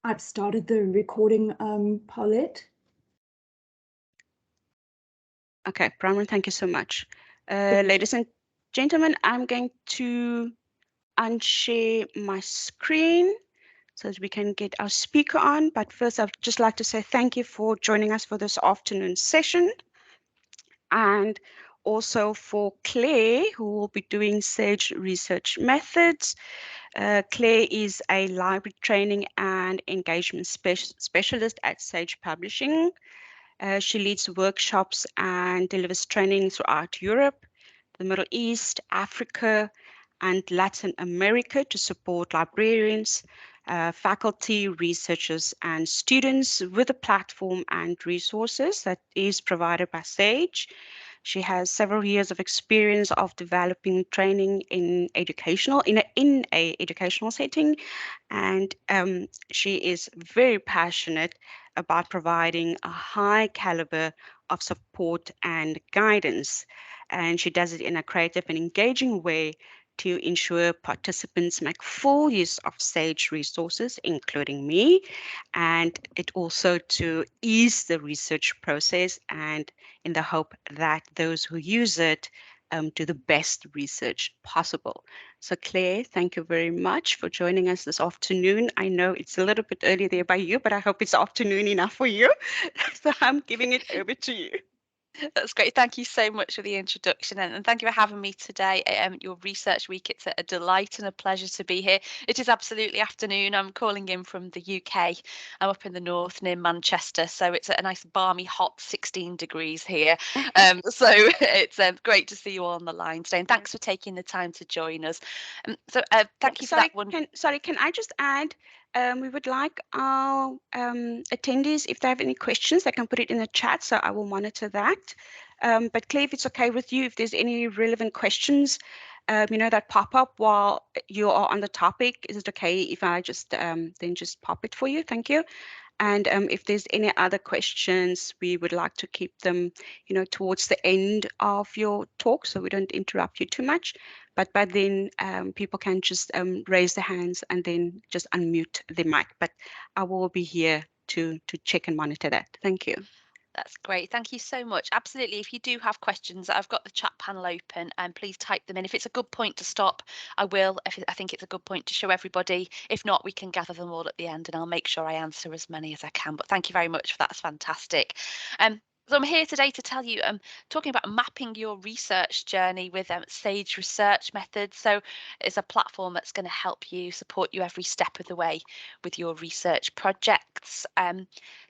I've started the recording, Paulette. Okay, Bronwyn, thank you so much. Ladies and gentlemen, I'm going to unshare my screen so that we can get our speaker on. But first, I'd just like to say thank you for joining us for this afternoon session. And also for Claire, who will be doing Sage Research Methods. Claire is a library training and engagement specialist at Sage Publishing. She leads workshops and delivers training throughout Europe, the Middle East, Africa, and Latin America to support librarians, faculty, researchers, and students with a platform and resources that is provided by Sage. She has several years of experience of developing training in a educational setting, and she is very passionate about providing a high caliber of support and guidance. And she does it in a creative and engaging way to ensure participants make full use of Sage resources, including me, and it also to ease the research process and in the hope that those who use it do the best research possible. So Claire, thank you very much for joining us this afternoon. I know it's a little bit early there by you, but I hope it's afternoon enough for you. So I'm giving it over to you. That's great. Thank you so much for the introduction, and thank you for having me today at your research week. It's a delight and a pleasure to be here. It is absolutely afternoon. I'm calling in from the UK. I'm up in the north near Manchester, so it's a nice balmy hot 16 degrees here. So it's great to see you all on the line today, and thanks for taking the time to join us. Thank you for that one. Sorry, can I just add? We would like our attendees, if they have any questions, they can put it in the chat, so I will monitor that. But Claire, if it's okay with you, if there's any relevant questions, that pop up while you are on the topic, is it okay if I just then just pop it for you? Thank you. And if there's any other questions, we would like to keep them, towards the end of your talk, so we don't interrupt you too much. But by then, people can just raise their hands and then just unmute the mic. But I will be here to check and monitor that. Thank you. That's great. Thank you so much. Absolutely. If you do have questions, I've got the chat panel open and please type them in. If it's a good point to stop, I will. I think it's a good point to show everybody. If not, we can gather them all at the end and I'll make sure I answer as many as I can. But thank you very much for that. It's fantastic. So I'm here today to tell you, talking about mapping your research journey with Sage Research Methods. So it's a platform that's going to help you, support you every step of the way with your research projects.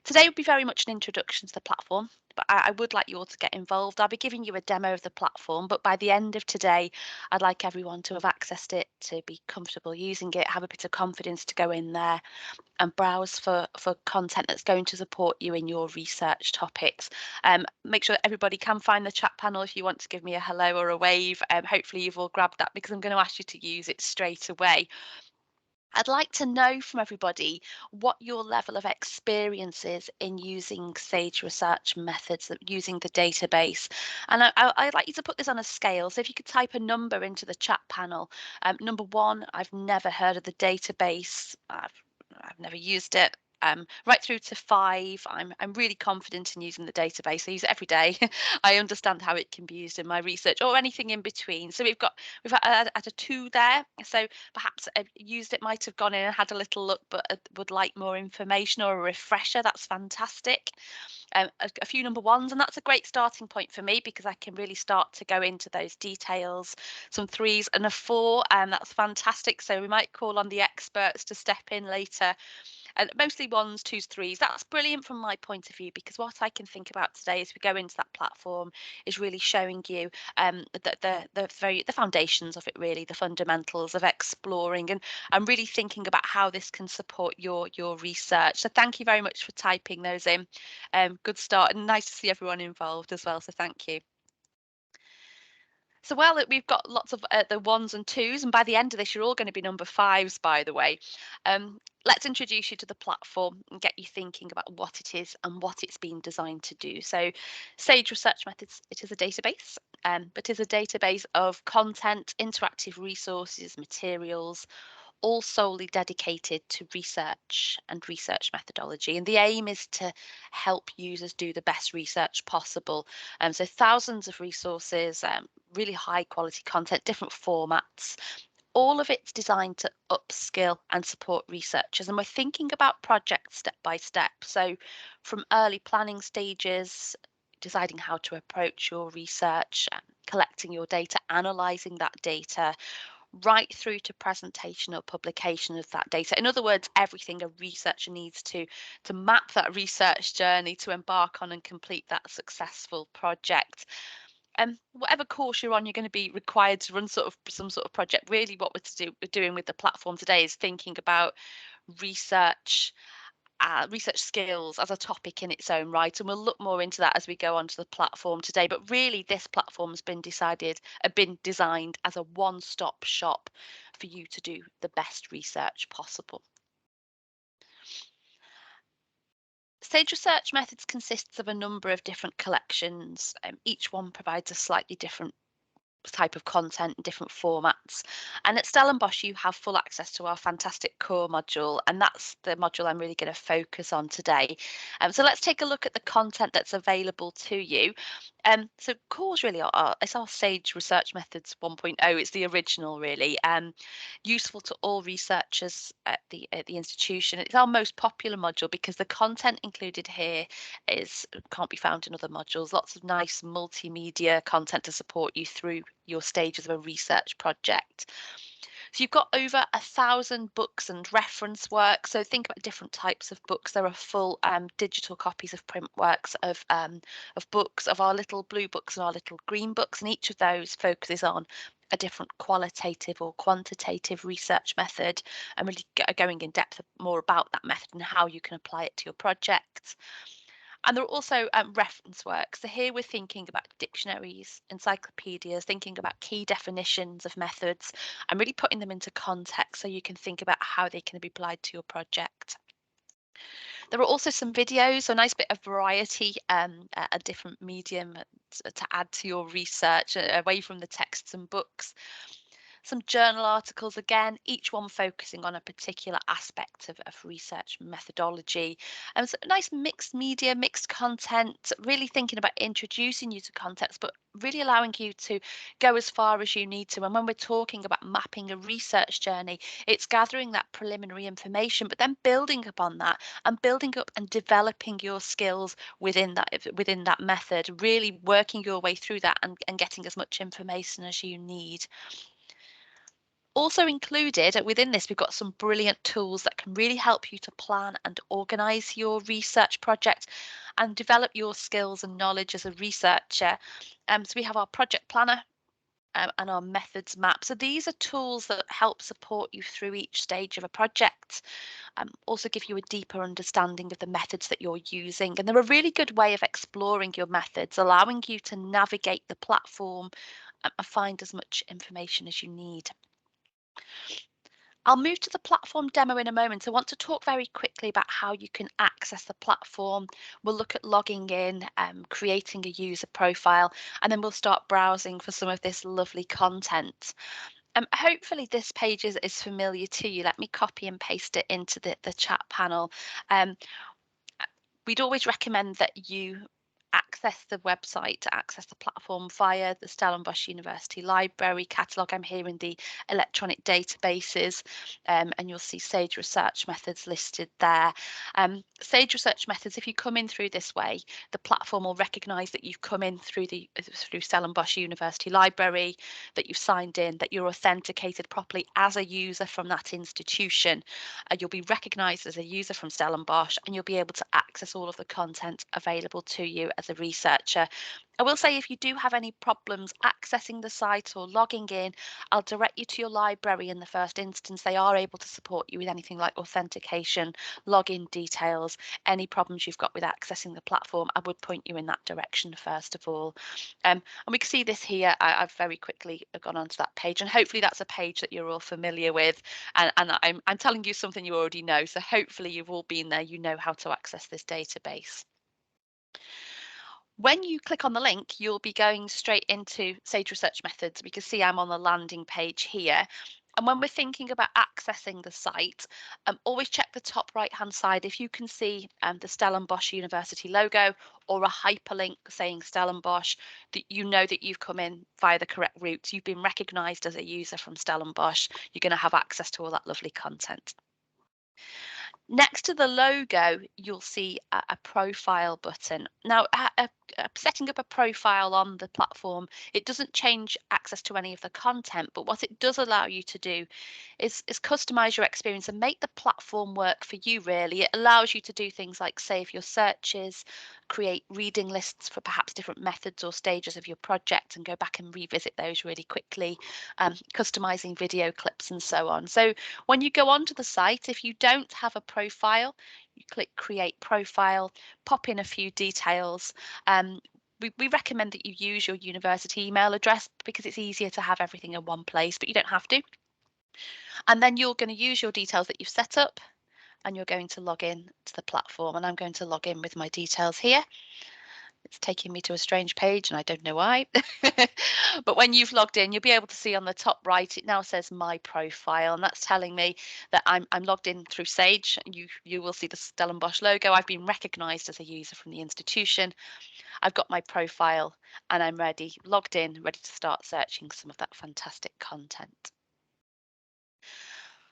Today would be very much an introduction to the platform, but I would like you all to get involved. I'll be giving you a demo of the platform, but by the end of today, I'd like everyone to have accessed it, to be comfortable using it, have a bit of confidence to go in there and browse for content that's going to support you in your research topics. Make sure that everybody can find the chat panel if you want to give me a hello or a wave. Hopefully you've all grabbed that because I'm going to ask you to use it straight away. I'd like to know from everybody what your level of experience is in using Sage Research Methods, using the database. And I'd like you to put this on a scale. So if you could type a number into the chat panel. Number 1, I've never heard of the database. I've never used it. Right through to 5, I'm really confident in using the database. I use it every day. I understand how it can be used in my research, or anything in between. So we've had a 2 there. So perhaps used it, might have gone in and had a little look, but would like more information or a refresher. That's fantastic. A few number 1s, and that's a great starting point for me because I can really start to go into those details. Some 3s and a 4, and that's fantastic. So we might call on the experts to step in later. And mostly 1s, 2s, 3s. That's brilliant from my point of view, because what I can think about today as we go into that platform is really showing you the foundations of it, really, the fundamentals of exploring, and I'm really thinking about how this can support your research. So thank you very much for typing those in. Good start, and nice to see everyone involved as well. So thank you. So while we've got lots of the 1s and 2s, and by the end of this, you're all going to be number 5s, by the way. Let's introduce you to the platform and get you thinking about what it is and what it's been designed to do. So Sage Research Methods, it is a database. but is a database of content, interactive resources, materials, all solely dedicated to research and research methodology. And the aim is to help users do the best research possible. So thousands of resources, really high quality content, different formats. All of it's designed to upskill and support researchers. And we're thinking about projects step by step. So from early planning stages, deciding how to approach your research, collecting your data, analysing that data, right through to presentation or publication of that data. In other words, everything a researcher needs to map that research journey, to embark on and complete that successful project. Whatever course you're on, you're going to be required to run some sort of project. Really, what we're doing with the platform today is thinking about research skills as a topic in its own right, and we'll look more into that as we go onto the platform today. But really, this platform has been designed as a one-stop shop for you to do the best research possible. Sage Research Methods consists of a number of different collections. Each one provides a slightly different type of content and different formats. And at Stellenbosch, you have full access to our fantastic core module, and that's the module I'm really going to focus on today. So let's take a look at the content that's available to you. So cores really it's our Sage Research Methods 1.0. It's the original, really. Useful to all researchers at the institution. It's our most popular module because the content included here can't be found in other modules. Lots of nice multimedia content to support you through your stages of a research project. So you've got over 1,000 books and reference work. So think about different types of books. There are full digital copies of print works of books, of our little blue books and our little green books, and each of those focuses on a different qualitative or quantitative research method, and really going in depth more about that method and how you can apply it to your project. And there are also reference works. So here we're thinking about dictionaries, encyclopedias, thinking about key definitions of methods, and really putting them into context so you can think about how they can be applied to your project. There are also some videos, so a nice bit of variety, a different medium to add to your research away from the texts and books. Some journal articles, again, each one focusing on a particular aspect of research methodology. So nice mixed media, mixed content, really thinking about introducing you to context, but really allowing you to go as far as you need to. And when we're talking about mapping a research journey, it's gathering that preliminary information, but then building upon that and building up and developing your skills within that method, really working your way through that and getting as much information as you need. Also included within this, we've got some brilliant tools that can really help you to plan and organise your research project and develop your skills and knowledge as a researcher. So we have our project planner and our methods map. So these are tools that help support you through each stage of a project, also give you a deeper understanding of the methods that you're using. And they're a really good way of exploring your methods, allowing you to navigate the platform and find as much information as you need. I'll move to the platform demo in a moment. I want to talk very quickly about how you can access the platform. We'll look at logging in, creating a user profile, and then we'll start browsing for some of this lovely content. Hopefully this page is familiar to you. Let me copy and paste it into the chat panel. We'd always recommend that you access the website to access the platform via the Stellenbosch University Library catalogue. I'm here in the electronic databases, and you'll see Sage Research Methods listed there. Sage Research Methods, if you come in through this way, the platform will recognise that you've come in through Stellenbosch University Library, that you've signed in, that you're authenticated properly as a user from that institution. You'll be recognised as a user from Stellenbosch, and you'll be able to access all of the content available to you as a researcher. I will say if you do have any problems accessing the site or logging in, I'll direct you to your library in the first instance. They are able to support you with anything like authentication, login details, any problems you've got with accessing the platform. I would point you in that direction first of all. And we can see this here. I've very quickly gone onto that page, and hopefully that's a page that you're all familiar with. And I'm telling you something you already know. So hopefully you've all been there. You know how to access this database. When you click on the link, you'll be going straight into Sage Research Methods. We can see I'm on the landing page here. And when we're thinking about accessing the site, always check the top right-hand side. If you can see the Stellenbosch University logo or a hyperlink saying Stellenbosch, that you know that you've come in via the correct route. You've been recognised as a user from Stellenbosch. You're going to have access to all that lovely content. Next to the logo, you'll see a profile button. Now, setting up a profile on the platform, it doesn't change access to any of the content, but what it does allow you to do is customize your experience and make the platform work for you, really. It allows you to do things like save your searches, create reading lists for perhaps different methods or stages of your project and go back and revisit those really quickly, customizing video clips and so on. So when you go onto the site, if you don't have a profile, you click create profile, pop in a few details. We recommend that you use your university email address because it's easier to have everything in one place, but you don't have to. And then you're going to use your details that you've set up and you're going to log in to the platform. And I'm going to log in with my details here. It's taking me to a strange page and I don't know why. But when you've logged in, you'll be able to see on the top right, it now says my profile, and that's telling me that I'm logged in through Sage. You will see the Stellenbosch logo. I've been recognised as a user from the institution. I've got my profile and I'm ready, logged in, ready to start searching some of that fantastic content.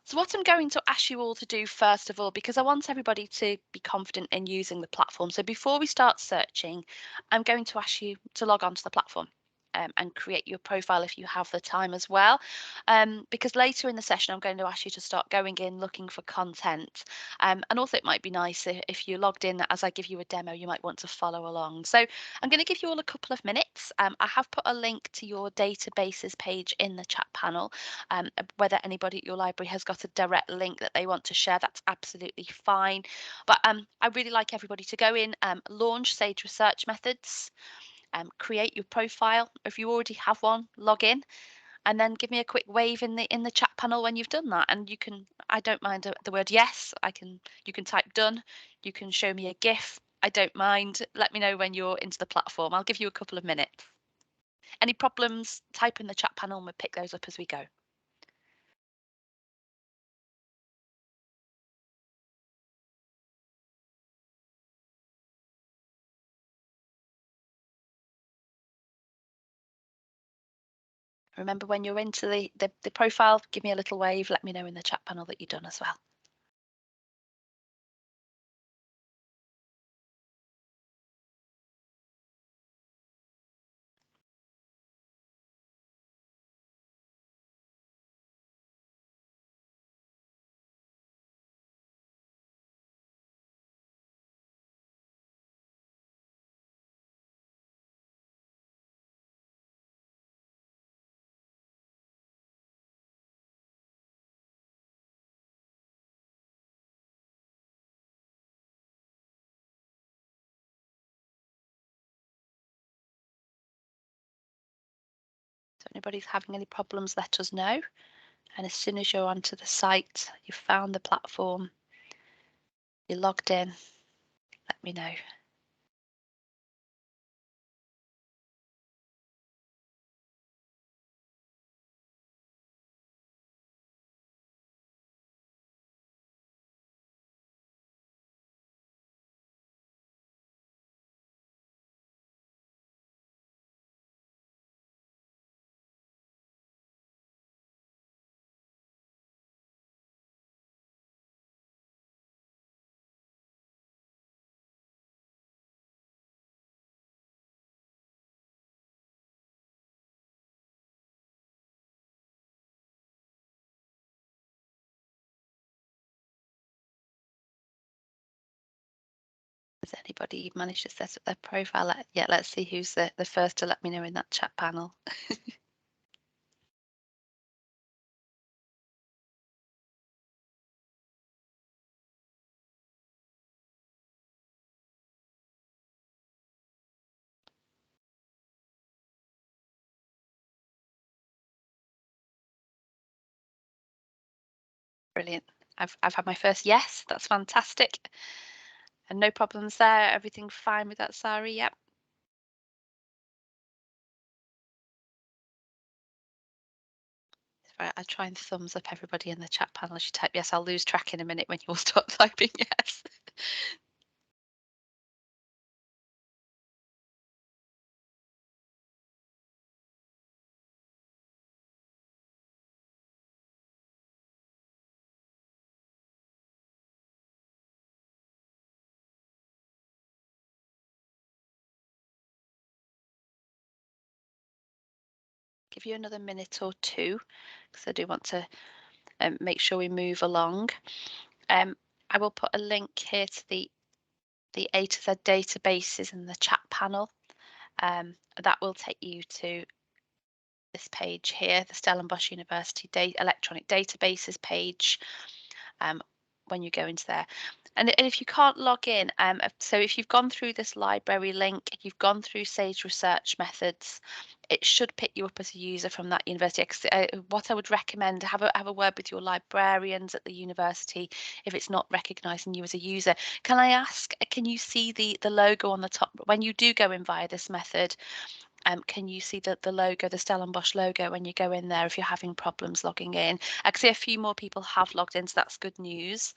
So what I'm going to ask you all to do first of all, because I want everybody to be confident in using the platform. So before we start searching, I'm going to ask you to log on to the platform and create your profile if you have the time as well. Because later in the session, I'm going to ask you to start going in looking for content. And also it might be nice if you're logged in as I give you a demo, you might want to follow along. So I'm going to give you all a couple of minutes. I have put a link to your databases page in the chat panel. Whether anybody at your library has got a direct link that they want to share, that's absolutely fine. But I really like everybody to go in, launch Sage Research Methods, create your profile. If you already have one, log in, and then give me a quick wave in the chat panel when you've done that. And you can, I don't mind the word yes. You can type done. You can show me a GIF. I don't mind. Let me know when you're into the platform. I'll give you a couple of minutes. Any problems? Type in the chat panel and we'll pick those up as we go. Remember, when you're into the profile, give me a little wave, let me know in the chat panel that you're done as well. So if anybody's having any problems, let us know. And as soon as you're onto the site, you've found the platform, you're logged in, let me know. Has anybody managed to set up their profile? Yeah, let's see who's the first to let me know in that chat panel. Brilliant. I've had my first yes, that's fantastic. And no problems there, everything fine with that, Sari? Yep. I try and thumbs up everybody in the chat panel as you type yes. I'll lose track in a minute when you all start typing yes. Give you another minute or two because I do want to make sure we move along. I will put a link here to the A to Z databases in the chat panel. That will take you to this page here, the Stellenbosch University electronic databases page. When you go into there, and if you can't log in, so if you've gone through this library link, you've gone through Sage Research Methods, it should pick you up as a user from that university. What I would recommend, have a word with your librarians at the university if it's not recognizing you as a user. Can I ask, can you see the logo on the top when you do go in via this method? Can you see the logo, the Stellenbosch logo, when you go in there if you're having problems logging in? I can see a few more people have logged in, so that's good news.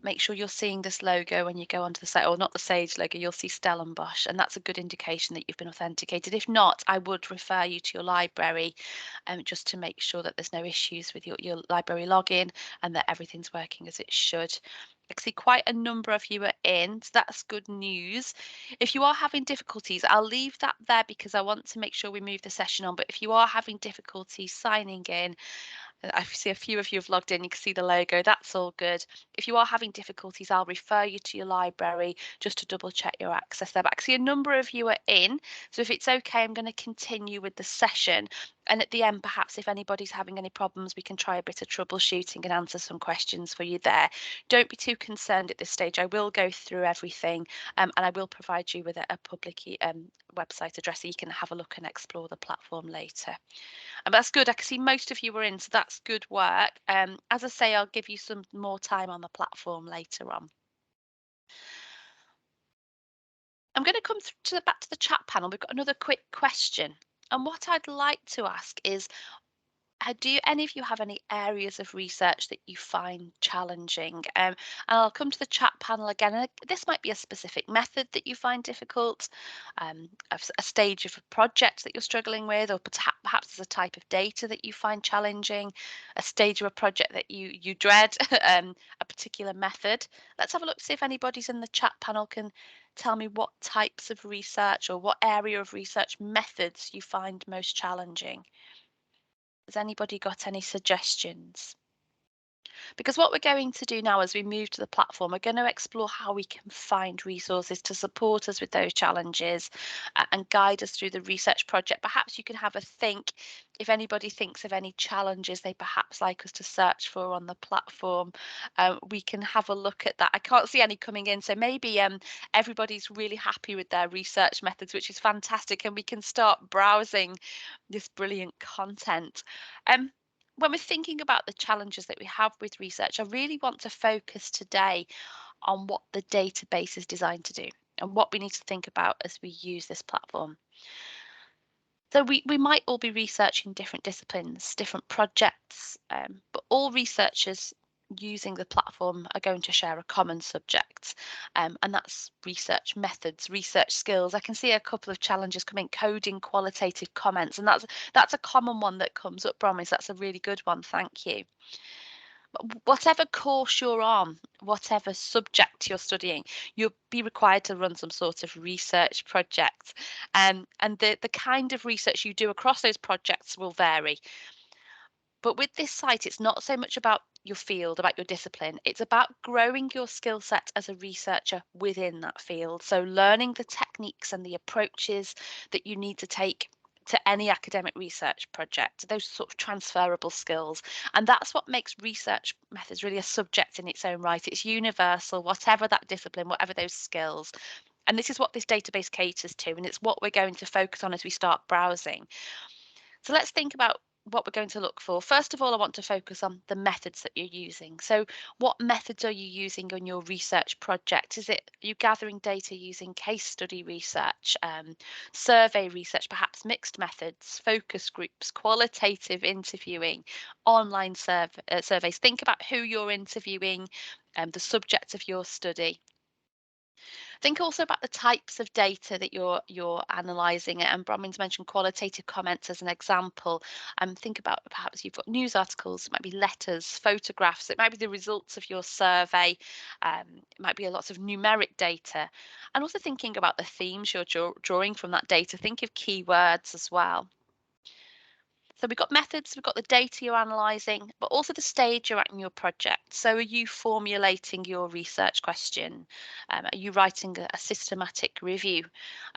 Make sure you're seeing this logo when you go onto the site, or not the Sage logo, you'll see Stellenbosch, and that's a good indication that you've been authenticated. If not, I would refer you to your library just to make sure that there's no issues with your library login and that everything's working as it should. I see quite a number of you are in, so that's good news. If you are having difficulties, I'll leave that there because I want to make sure we move the session on, but if you are having difficulties signing in, I see a few of you have logged in, you can see the logo, that's all good. If you are having difficulties, I'll refer you to your library just to double check your access there. But I see a number of you are in, so if it's okay, I'm going to continue with the session. And at the end, perhaps if anybody's having any problems, we can try a bit of troubleshooting and answer some questions for you there. Don't be too concerned at this stage. I will go through everything and I will provide you with a public website address so you can have a look and explore the platform later. And that's good. I can see most of you were in, so that's good work. As I say, I'll give you some more time on the platform later on. I'm going to come back to the chat panel. We've got another quick question. And what I'd like to ask is, do any of you have any areas of research that you find challenging? And I'll come to the chat panel again. And this might be a specific method that you find difficult, a stage of a project that you're struggling with, or perhaps there's a type of data that you find challenging, a stage of a project that you dread, a particular method. Let's have a look, see if anybody's in the chat panel can tell me what types of research or what area of research methods you find most challenging. Has anybody got any suggestions? Because what we're going to do now as we move to the platform, we're going to explore how we can find resources to support us with those challenges and guide us through the research project. Perhaps you can have a think if anybody thinks of any challenges they perhaps like us to search for on the platform. We can have a look at that. I can't see any coming in, so maybe everybody's really happy with their research methods, which is fantastic, and we can start browsing this brilliant content. When we're thinking about the challenges that we have with research, I really want to focus today on what the database is designed to do and what we need to think about as we use this platform. So we might all be researching different disciplines, different projects, but all researchers using the platform are going to share a common subject, and that's research methods, research skills. I can see a couple of challenges coming, coding qualitative comments, and that's a common one that comes up, Promise. That's a really good one, thank you. Whatever course you're on, whatever subject you're studying, you'll be required to run some sort of research project. And the kind of research you do across those projects will vary. But with this site, it's not so much about your field, about your discipline. It's about growing your skill set as a researcher within that field. So learning the techniques and the approaches that you need to take to any academic research project, those sort of transferable skills. And that's what makes research methods really a subject in its own right. It's universal, whatever that discipline, whatever those skills. And this is what this database caters to, and it's what we're going to focus on as we start browsing. So let's think about what we're going to look for. First of all, I want to focus on the methods that you're using. So what methods are you using on your research project? Are you gathering data using case study research, survey research, perhaps mixed methods, focus groups, qualitative interviewing, online surveys? Think about who you're interviewing, the subject of your study. Think also about the types of data that you're analysing, and Bronwyn's mentioned qualitative comments as an example. Think about perhaps you've got news articles, it might be letters, photographs, it might be the results of your survey, it might be lots of numeric data, and also thinking about the themes you're drawing from that data. Think of keywords as well. So we've got methods, we've got the data you're analysing, but also the stage you're at in your project. So are you formulating your research question? Are you writing a systematic review?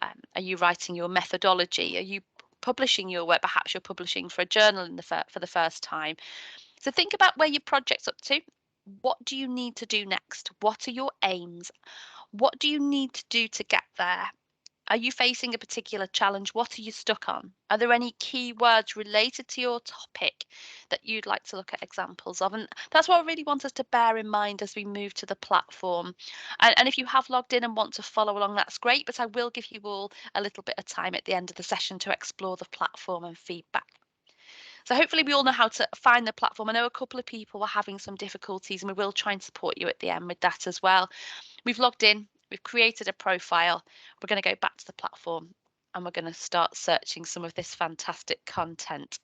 Are you writing your methodology? Are you publishing your work? Perhaps you're publishing for a journal for the first time. So think about where your project's up to. What do you need to do next? What are your aims? What do you need to do to get there? Are you facing a particular challenge? What are you stuck on? Are there any keywords related to your topic that you'd like to look at examples of? And that's what I really want us to bear in mind as we move to the platform. And if you have logged in and want to follow along, that's great, but I will give you all a little bit of time at the end of the session to explore the platform and feedback. So hopefully we all know how to find the platform. I know a couple of people were having some difficulties, and we will try and support you at the end with that as well. We've logged in, we've created a profile. We're going to go back to the platform and we're going to start searching some of this fantastic content.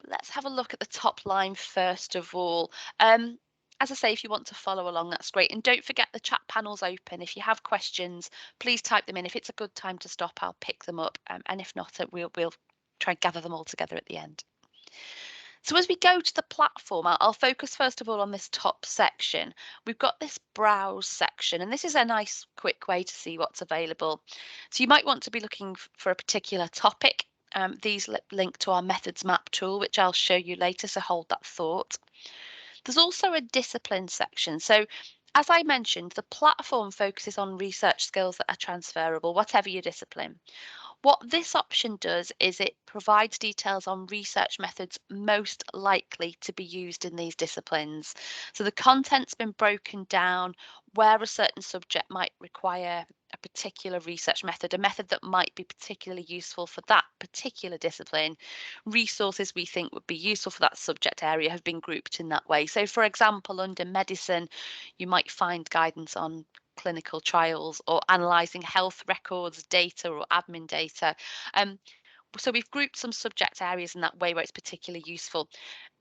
Let's have a look at the top line first of all. As I say, if you want to follow along, that's great. And don't forget the chat panel's open. If you have questions, please type them in. If it's a good time to stop, I'll pick them up. And if not, we'll try and gather them all together at the end. So as we go to the platform, I'll focus first of all on this top section. We've got this browse section, and this is a nice quick way to see what's available. So you might want to be looking for a particular topic. These link to our methods map tool, which I'll show you later, so hold that thought. There's also a discipline section. So as I mentioned, the platform focuses on research skills that are transferable, whatever your discipline. What this option does is it provides details on research methods most likely to be used in these disciplines. So the content's been broken down where a certain subject might require a particular research method, a method that might be particularly useful for that particular discipline. Resources we think would be useful for that subject area have been grouped in that way. So for example, under medicine, you might find guidance on clinical trials or analysing health records data or admin data. So we've grouped some subject areas in that way where it's particularly useful.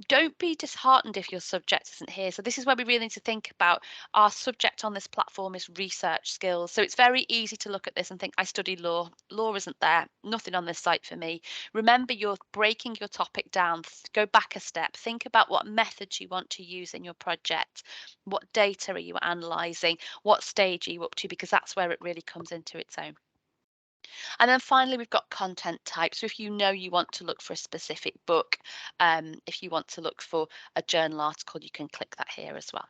Don't be disheartened if your subject isn't here. So this is where we really need to think about our subject on this platform is research skills. So it's very easy to look at this and think, I study law. Law isn't there. Nothing on this site for me. Remember, you're breaking your topic down. Go back a step. Think about what methods you want to use in your project. What data are you analysing? What stage are you up to? Because that's where it really comes into its own. And then finally, we've got content types. So if you know you want to look for a specific book, if you want to look for a journal article, you can click that here as well.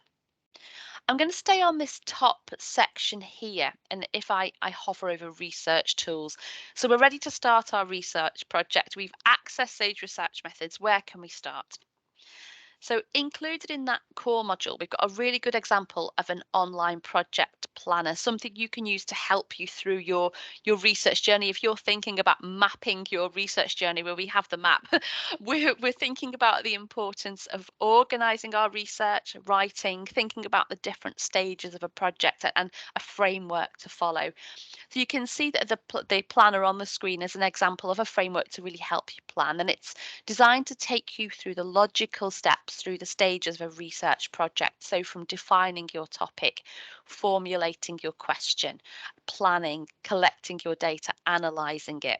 I'm going to stay on this top section here, and if I hover over research tools. So we're ready to start our research project. We've accessed Sage Research Methods. Where can we start? So included in that core module, we've got a really good example of an online project planner, something you can use to help you through your research journey. If you're thinking about mapping your research journey, where we have the map, we're thinking about the importance of organising our research, writing, thinking about the different stages of a project and a framework to follow. So you can see that the planner on the screen is an example of a framework to really help you plan, and it's designed to take you through the logical steps through the stages of a research project. So from defining your topic, formulating your question, planning, collecting your data, analysing it.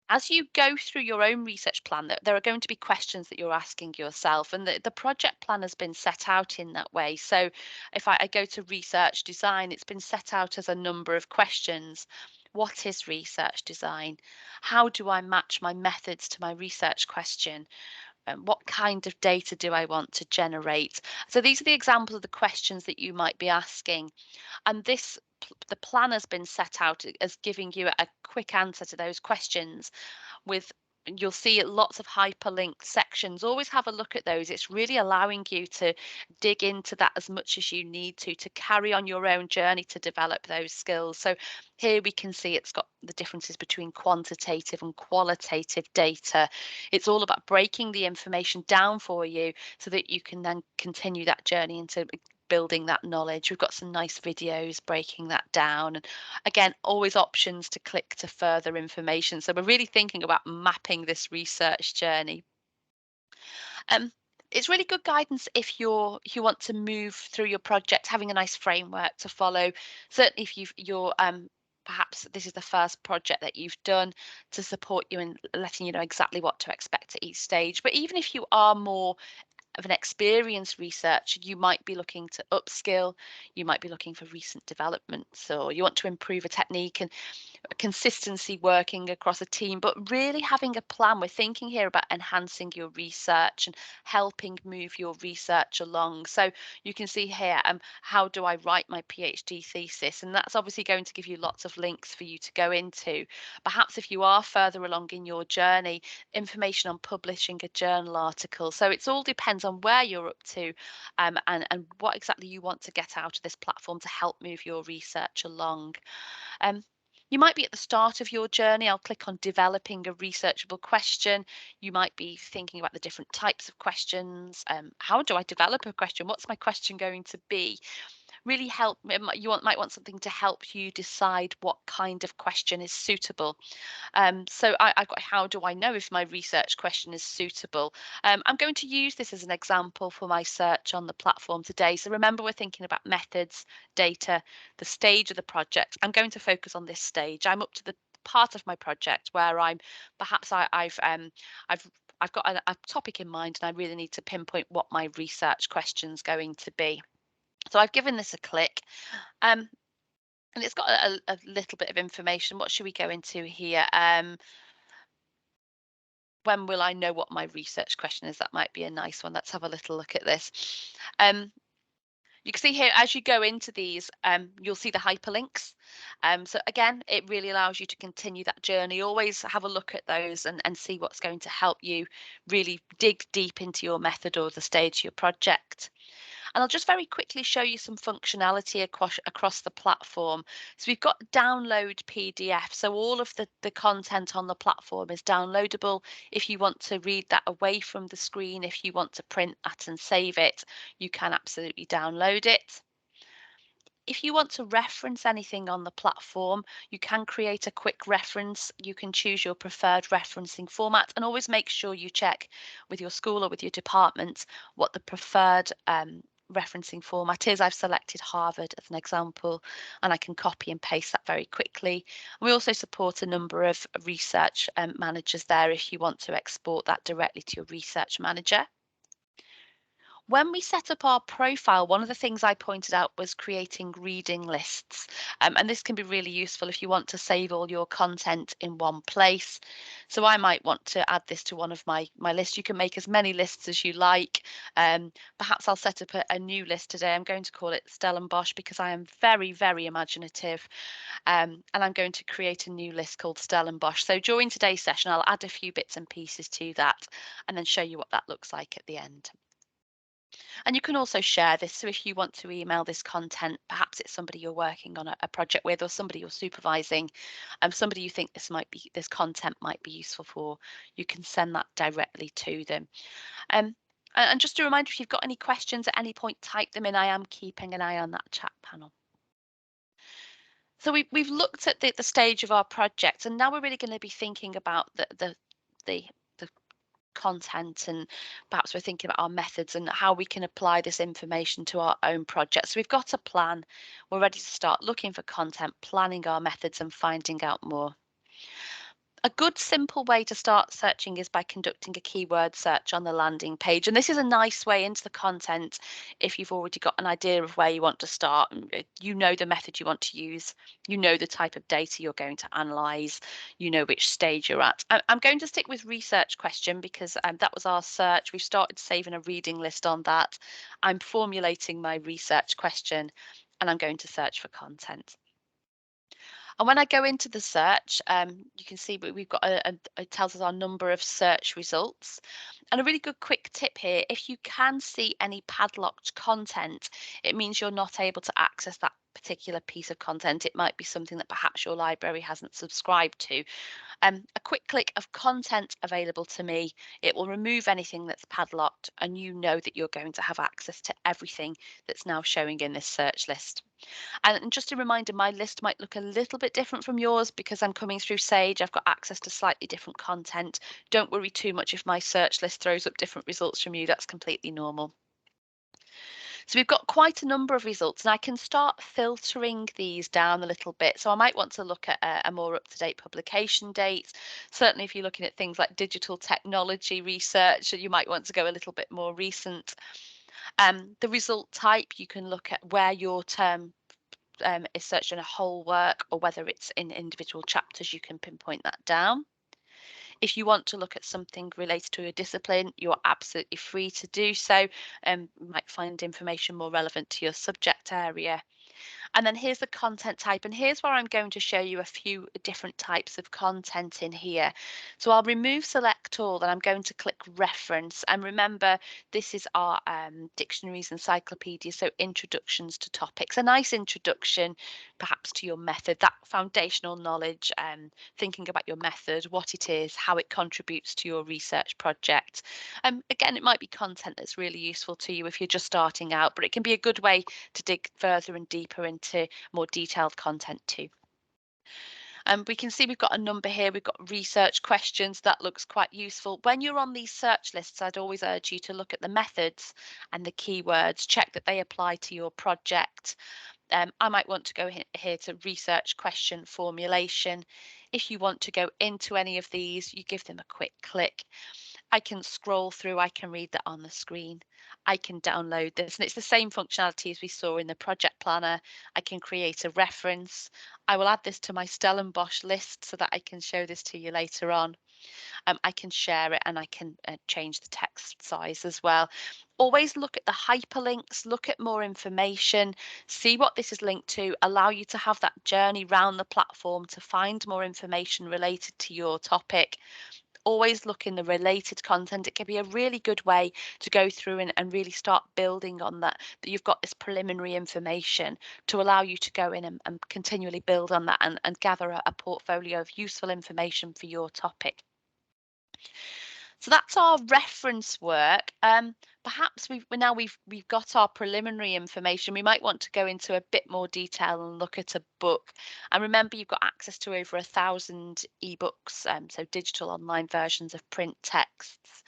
As you go through your own research plan, there are going to be questions that you're asking yourself, and the project plan has been set out in that way. So if I go to research design, it's been set out as a number of questions. What is research design? How do I match my methods to my research question? What kind of data do I want to generate? So these are the examples of the questions that you might be asking. And this the plan has been set out as giving you a quick answer to those questions with, you'll see lots of hyperlinked sections. Always have a look at those. It's really allowing you to dig into that as much as you need to carry on your own journey to develop those skills. So here we can see it's got the differences between quantitative and qualitative data. It's all about breaking the information down for you so that you can then continue that journey into building that knowledge. We've got some nice videos breaking that down, and again, always options to click to further information. So we're really thinking about mapping this research journey. It's really good guidance if you want to move through your project, having a nice framework to follow. Certainly if you're perhaps this is the first project that you've done, to support you in letting you know exactly what to expect at each stage. But even if you are more of an experienced researcher, you might be looking to upskill, you might be looking for recent developments, or you want to improve a technique and consistency working across a team, but really having a plan. We're thinking here about enhancing your research and helping move your research along. So you can see here, how do I write my PhD thesis? And that's obviously going to give you lots of links for you to go into. Perhaps if you are further along in your journey, information on publishing a journal article. So it's all depends on where you're up to, and what exactly you want to get out of this platform to help move your research along. You might be at the start of your journey. I'll click on developing a researchable question. You might be thinking about the different types of questions. How do I develop a question? What's my question going to be? Really help. Might want something to help you decide what kind of question is suitable. So I've got, how do I know if my research question is suitable? I'm going to use this as an example for my search on the platform today. So remember, we're thinking about methods, data, the stage of the project. I'm going to focus on this stage. I'm up to the part of my project where I've got a topic in mind, and I really need to pinpoint what my research question's going to be. So I've given this a click. And it's got a little bit of information. What should we go into here? When will I know what my research question is? That might be a nice one. Let's have a little look at this. You can see here, as you go into these, you'll see the hyperlinks. So again, it really allows you to continue that journey. Always have a look at those and see what's going to help you really dig deep into your method or the stage of your project. And I'll just very quickly show you some functionality across the platform. So we've got download PDF. So all of the content on the platform is downloadable. If you want to read that away from the screen, if you want to print that and save it, you can absolutely download it. If you want to reference anything on the platform, you can create a quick reference. You can choose your preferred referencing format, and always make sure you check with your school or with your department what the preferred referencing format is. I've selected Harvard as an example, and I can copy and paste that very quickly. And we also support a number of research managers there if you want to export that directly to your research manager. When we set up our profile, one of the things I pointed out was creating reading lists. And this can be really useful if you want to save all your content in one place. So I might want to add this to one of my lists. You can make as many lists as you like. Perhaps I'll set up a new list today. I'm going to call it Stellenbosch because I am very, very imaginative. And I'm going to create a new list called Stellenbosch. So during today's session, I'll add a few bits and pieces to that and then show you what that looks like at the end. And you can also share this. So if you want to email this content, perhaps it's somebody you're working on a project with, or somebody you're supervising, somebody you think this content might be useful for, you can send that directly to them. And just a reminder, if you've got any questions at any point, type them in. I am keeping an eye on that chat panel. So we've looked at the stage of our project, and now we're really going to be thinking about the content, and perhaps we're thinking about our methods and how we can apply this information to our own project. So we've got a plan, we're ready to start looking for content, planning our methods and finding out more. A good simple way to start searching is by conducting a keyword search on the landing page. And this is a nice way into the content if you've already got an idea of where you want to start. You know the method you want to use, you know the type of data you're going to analyse, you know which stage you're at. I'm going to stick with research question because that was our search. We've started saving a reading list on that. I'm formulating my research question and I'm going to search for content. And when I go into the search, you can see we've got it tells us our number of search results. And a really good quick tip here, if you can see any padlocked content, it means you're not able to access that particular piece of content. It might be something that perhaps your library hasn't subscribed to. A quick click of content available to me, it will remove anything that's padlocked, and you know that you're going to have access to everything that's now showing in this search list. And just a reminder, my list might look a little bit different from yours because I'm coming through Sage. I've got access to slightly different content. Don't worry too much if my search list throws up different results from you. That's completely normal. So we've got quite a number of results, and I can start filtering these down a little bit. So I might want to look at a more up-to-date publication date. Certainly if you're looking at things like digital technology research, you might want to go a little bit more recent. The result type, you can look at where your term is searched in a whole work or whether it's in individual chapters. You can pinpoint that down. If you want to look at something related to a discipline, you're absolutely free to do so. You might find information more relevant to your subject area. And then here's the content type, and here's where I'm going to show you a few different types of content in here. So I'll remove select all, and I'm going to click reference. And remember, this is our dictionaries, encyclopedias, so introductions to topics. A nice introduction, perhaps to your method, that foundational knowledge, thinking about your method, what it is, how it contributes to your research project. Again, it might be content that's really useful to you if you're just starting out, but it can be a good way to dig further and deeper into more detailed content too. We can see we've got a number here. We've got research questions. That looks quite useful. When you're on these search lists, I'd always urge you to look at the methods and the keywords, check that they apply to your project. I might want to go here to research question formulation. If you want to go into any of these, you give them a quick click. I can scroll through, I can read that on the screen. I can download this, and it's the same functionality as we saw in the project planner. I can create a reference. I will add this to my Stellenbosch list so that I can show this to you later on. I can share it, and I can change the text size as well. Always look at the hyperlinks, look at more information, see what this is linked to, allow you to have that journey round the platform to find more information related to your topic. Always look in the related content. It can be a really good way to go through and really start building on that you've got this preliminary information to allow you to go in and continually build on that and gather a portfolio of useful information for your topic. So that's our reference work. Perhaps we've got our preliminary information. We might want to go into a bit more detail and look at a book. And remember, you've got access to over 1,000 ebooks, so digital online versions of print texts.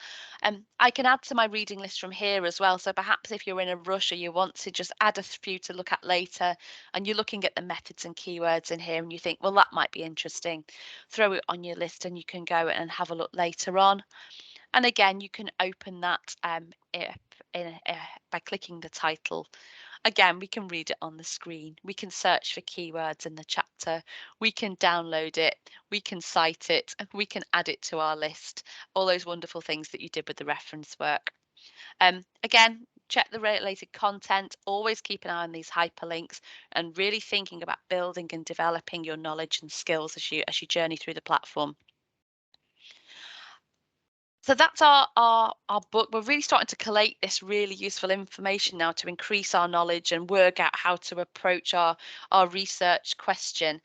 I can add to my reading list from here as well. So perhaps if you're in a rush or you want to just add a few to look at later, and you're looking at the methods and keywords in here, and you think, well, that might be interesting, throw it on your list, and you can go and have a look later on. And again, you can open that by clicking the title. Again, we can read it on the screen. We can search for keywords in the chapter. We can download it. We can cite it. We can add it to our list. All those wonderful things that you did with the reference work. Again, check the related content. Always keep an eye on these hyperlinks and really thinking about building and developing your knowledge and skills as you journey through the platform. So that's our book. We're really starting to collate this really useful information now to increase our knowledge and work out how to approach our research question.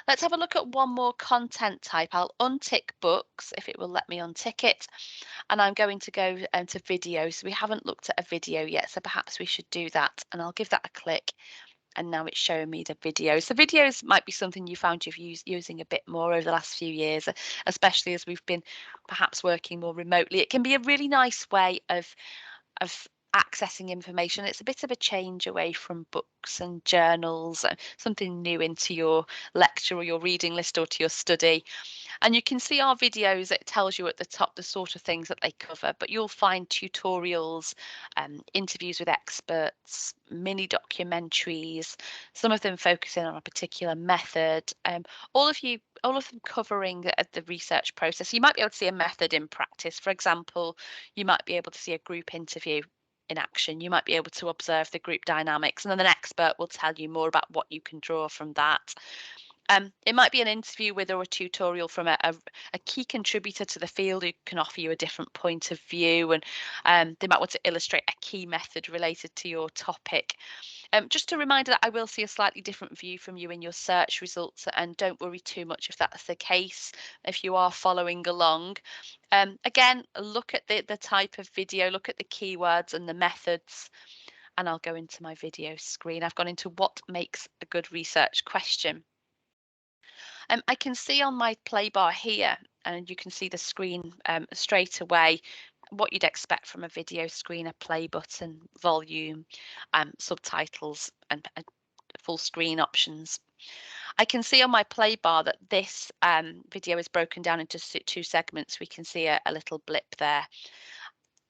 Let's have a look at one more content type. I'll untick books if it will let me untick it. And I'm going to go to video. So we haven't looked at a video yet, so perhaps we should do that. And I'll give that a click. And now it's showing me the videos. So videos might be something you found you've using a bit more over the last few years, especially as we've been perhaps working more remotely. It can be a really nice way of accessing information. It's a bit of a change away from books and journals, something new into your lecture or your reading list or to your study. And you can see our videos, it tells you at the top the sort of things that they cover, but you'll find tutorials, interviews with experts, mini documentaries, some of them focusing on a particular method, all of them covering the research process. You might be able to see a method in practice. For example, you might be able to see a group interview in action. You might be able to observe the group dynamics, and then an expert will tell you more about what you can draw from that. It might be an interview with or a tutorial from a key contributor to the field who can offer you a different point of view, and they might want to illustrate a key method related to your topic. Just a reminder that I will see a slightly different view from you in your search results, and don't worry too much if that's the case, if you are following along. Again, look at the type of video, look at the keywords and the methods, and I'll go into my video screen. I've gone into what makes a good research question. I can see on my play bar here, and you can see the screen straight away, what you'd expect from a video screen: a play button, volume, subtitles, and full screen options. I can see on my play bar that this video is broken down into two segments. We can see a little blip there.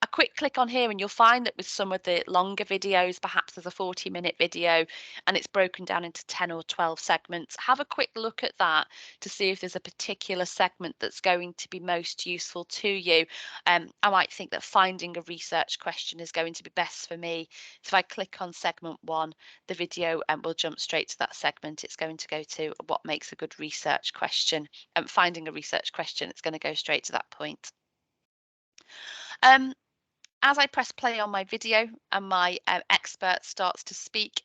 A quick click on here and you'll find that with some of the longer videos, perhaps there's a 40-minute video and it's broken down into 10 or 12 segments. Have a quick look at that to see if there's a particular segment that's going to be most useful to you. I might think that finding a research question is going to be best for me. So if I click on segment 1, the video will jump straight to that segment. It's going to go to what makes a good research question. Finding a research question, it's going to go straight to that point. As I press play on my video and my expert starts to speak,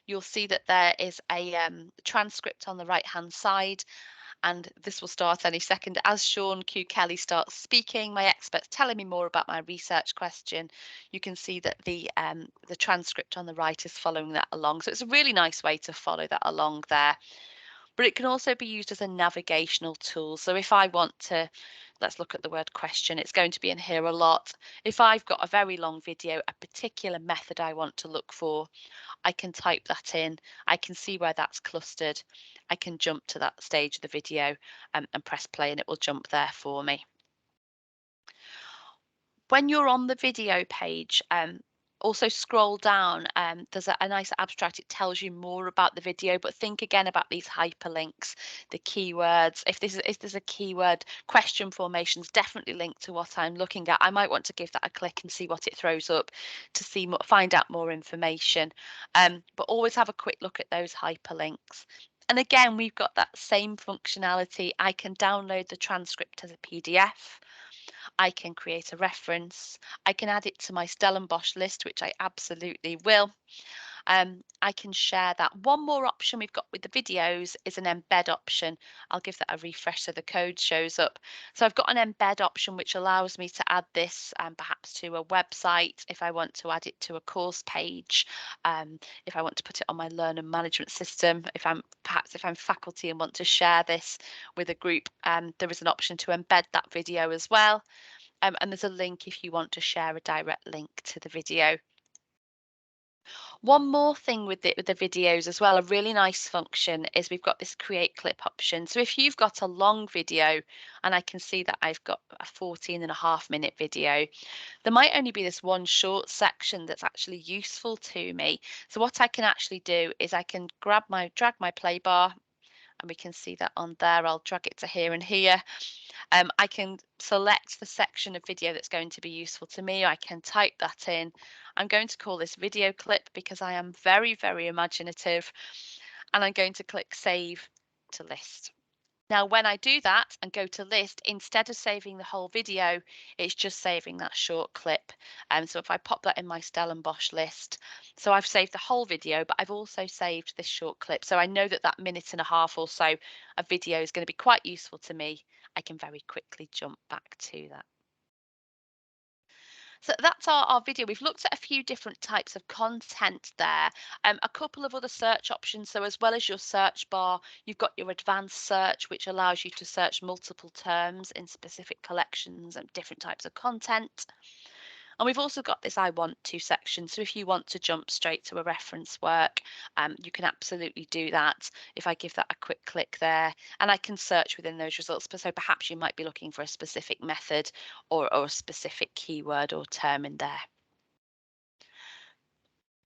you'll see that there is a transcript on the right hand side, and this will start any second. As Sean Q. Kelly starts speaking, my expert's telling me more about my research question. You can see that the transcript on the right is following that along. So it's a really nice way to follow that along there. But it can also be used as a navigational tool. So if I want to, let's look at the word question, it's going to be in here a lot. If I've got a very long video, a particular method I want to look for, I can type that in. I can see where that's clustered. I can jump to that stage of the video and press play, and it will jump there for me. When you're on the video page, also scroll down. There's a nice abstract. It tells you more about the video, but think again about these hyperlinks, the keywords. If there's a keyword, question formations definitely linked to what I'm looking at. I might want to give that a click and see what it throws up to see more, find out more information. But always have a quick look at those hyperlinks. And again, we've got that same functionality. I can download the transcript as a PDF. I can create a reference. I can add it to my Stellenbosch list, which I absolutely will. I can share that. One more option we've got with the videos is an embed option. I'll give that a refresh so the code shows up. So I've got an embed option which allows me to add this perhaps to a website if I want to add it to a course page, if I want to put it on my learner management system, if I'm faculty and want to share this with a group, there is an option to embed that video as well. And there's a link if you want to share a direct link to the video. One more thing with the videos as well, a really nice function is we've got this create clip option. So if you've got a long video, and I can see that I've got a 14.5-minute video, there might only be this one short section that's actually useful to me. So what I can actually do is I can drag my play bar, and we can see that on there. I'll drag it to here and here. I can select the section of video that's going to be useful to me. I can type that in. I'm going to call this video clip because I am very, very imaginative. And I'm going to click save to list. Now, when I do that and go to list, instead of saving the whole video, it's just saving that short clip. So if I pop that in my Stellenbosch list, so I've saved the whole video, but I've also saved this short clip. So I know that that 1.5 minutes or so of video is going to be quite useful to me. I can very quickly jump back to that. So that's our video. We've looked at a few different types of content there, a couple of other search options. So as well as your search bar, you've got your advanced search, which allows you to search multiple terms in specific collections and different types of content. And we've also got this I want to section. So if you want to jump straight to a reference work, you can absolutely do that. If I give that a quick click there, and I can search within those results. So perhaps you might be looking for a specific method or a specific keyword or term in there.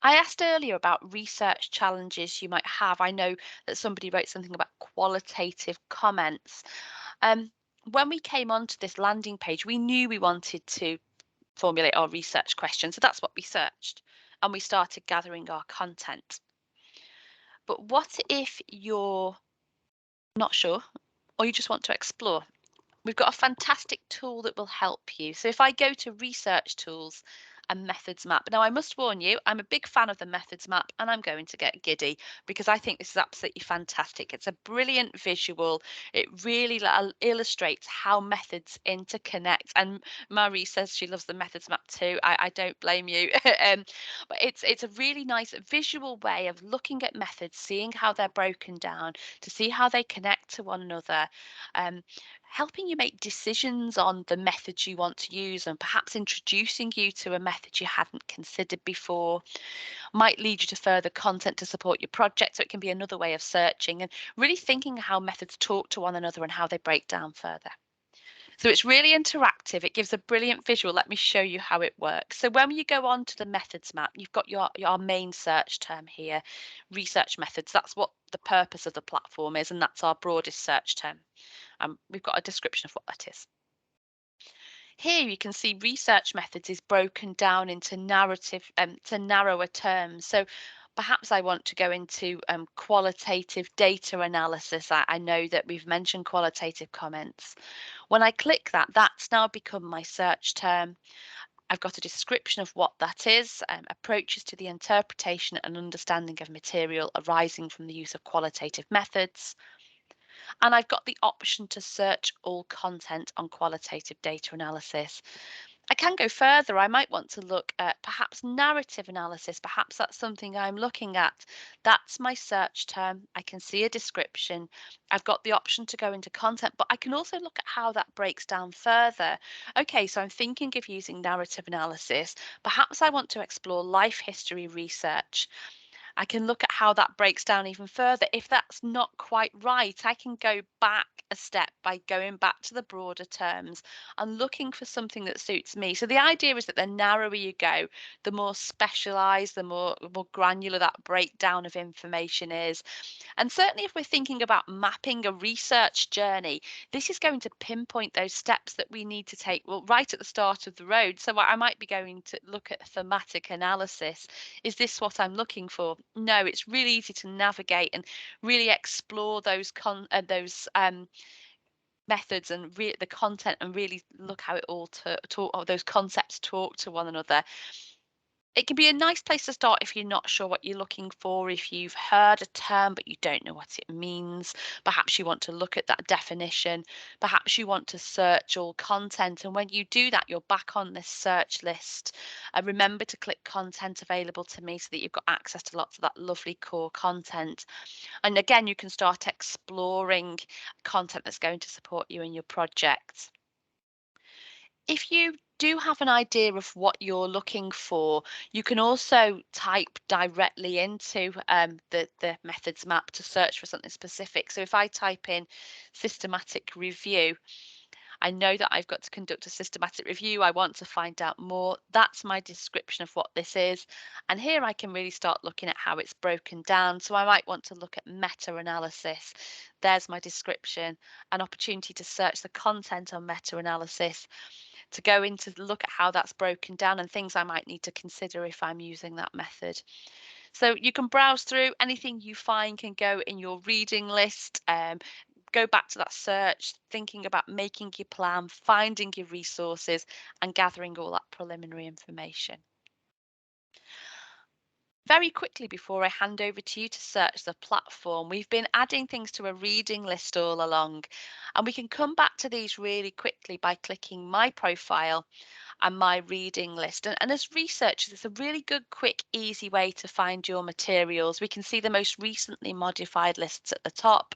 I asked earlier about research challenges you might have. I know that somebody wrote something about qualitative comments. When we came onto this landing page, we knew we wanted to formulate our research question. So that's what we searched, and we started gathering our content. But what if your not sure, or you just want to explore, we've got a fantastic tool that will help you. So if I go to Research Tools and Methods Map, now I must warn you, I'm a big fan of the Methods Map and I'm going to get giddy because I think this is absolutely fantastic. It's a brilliant visual. It really illustrates how methods interconnect. And Marie says she loves the Methods Map too. I don't blame you. But it's a really nice visual way of looking at methods, seeing how they're broken down, to see how they connect to one another. Helping you make decisions on the methods you want to use, and perhaps introducing you to a method you hadn't considered before. Might lead you to further content to support your project, so it can be another way of searching and really thinking how methods talk to one another and how they break down further. So it's really interactive. It gives a brilliant visual. Let me show you how it works. So when you go on to the methods map, you've got your main search term here, research methods. That's what the purpose of the platform is, and that's our broadest search term. We've got a description of what that is. Here you can see research methods is broken down into narrower terms. So perhaps I want to go into qualitative data analysis. I know that we've mentioned qualitative comments. When I click that, that's now become my search term. I've got a description of what that is, approaches to the interpretation and understanding of material arising from the use of qualitative methods. And I've got the option to search all content on qualitative data analysis. I can go further. I might want to look at perhaps narrative analysis. Perhaps that's something I'm looking at. That's my search term. I can see a description. I've got the option to go into content, but I can also look at how that breaks down further. Okay, so I'm thinking of using narrative analysis. Perhaps I want to explore life history research. I can look at how that breaks down even further. If that's not quite right, I can go back a step by going back to the broader terms and looking for something that suits me. So the idea is that the narrower you go, the more specialized, the more granular that breakdown of information is. And certainly if we're thinking about mapping a research journey, this is going to pinpoint those steps that we need to take, well, right at the start of the road. So I might be going to look at thematic analysis. Is this what I'm looking for? No, it's really easy to navigate and really explore those methods and the content, and really look how it all those concepts talk to one another. It can be a nice place to start if you're not sure what you're looking for, if you've heard a term but you don't know what it means. Perhaps you want to look at that definition. Perhaps you want to search all content, and when you do that, you're back on this search list. Remember to click content available to me so that you've got access to lots of that lovely core content. And again, you can start exploring content that's going to support you in your project. If you do have an idea of what you're looking for, you can also type directly into the methods map to search for something specific. So if I type in systematic review, I know that I've got to conduct a systematic review. I want to find out more. That's my description of what this is. And here I can really start looking at how it's broken down. So I might want to look at meta-analysis. There's my description, an opportunity to search the content on meta-analysis, to go into look at how that's broken down and things I might need to consider if I'm using that method. So you can browse through. Anything you find can go in your reading list. Go back to that search, thinking about making your plan, finding your resources and gathering all that preliminary information. Very quickly before I hand over to you to search the platform, we've been adding things to a reading list all along, and we can come back to these really quickly by clicking my profile and my reading list. And as researchers, it's a really good, quick, easy way to find your materials. We can see the most recently modified lists at the top.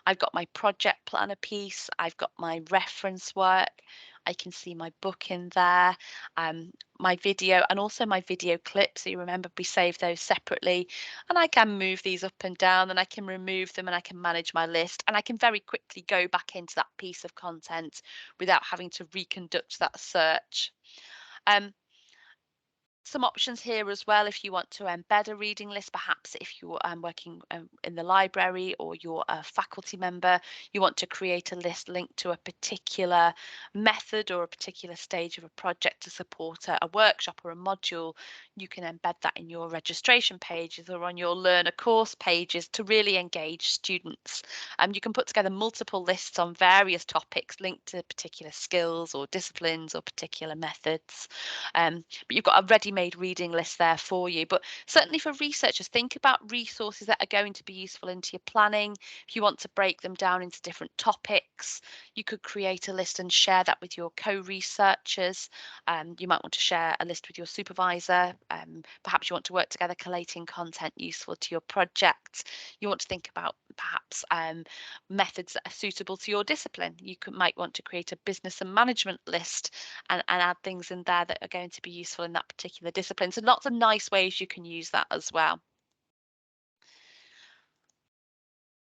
I've got my project planner piece, I've got my reference work, I can see my book in there, my video, and also my video clips. So you remember we save those separately, and I can move these up and down, and I can remove them, and I can manage my list, and I can very quickly go back into that piece of content without having to reconduct that search. some options here as well if you want to embed a reading list, perhaps if you're working in the library or you're a faculty member, you want to create a list linked to a particular method or a particular stage of a project to support a workshop or a module. You can embed that in your registration pages or on your learner course pages to really engage students. You can put together multiple lists on various topics linked to particular skills or disciplines or particular methods. But you've got a ready-made reading list there for you. But certainly for researchers, think about resources that are going to be useful into your planning. If you want to break them down into different topics, you could create a list and share that with your co-researchers. You might want to share a list with your supervisor. Perhaps you want to work together collating content useful to your project. You want to think about perhaps methods that are suitable to your discipline. You might want to create a business and management list and add things in there that are going to be useful in that particular discipline. So lots of nice ways you can use that as well.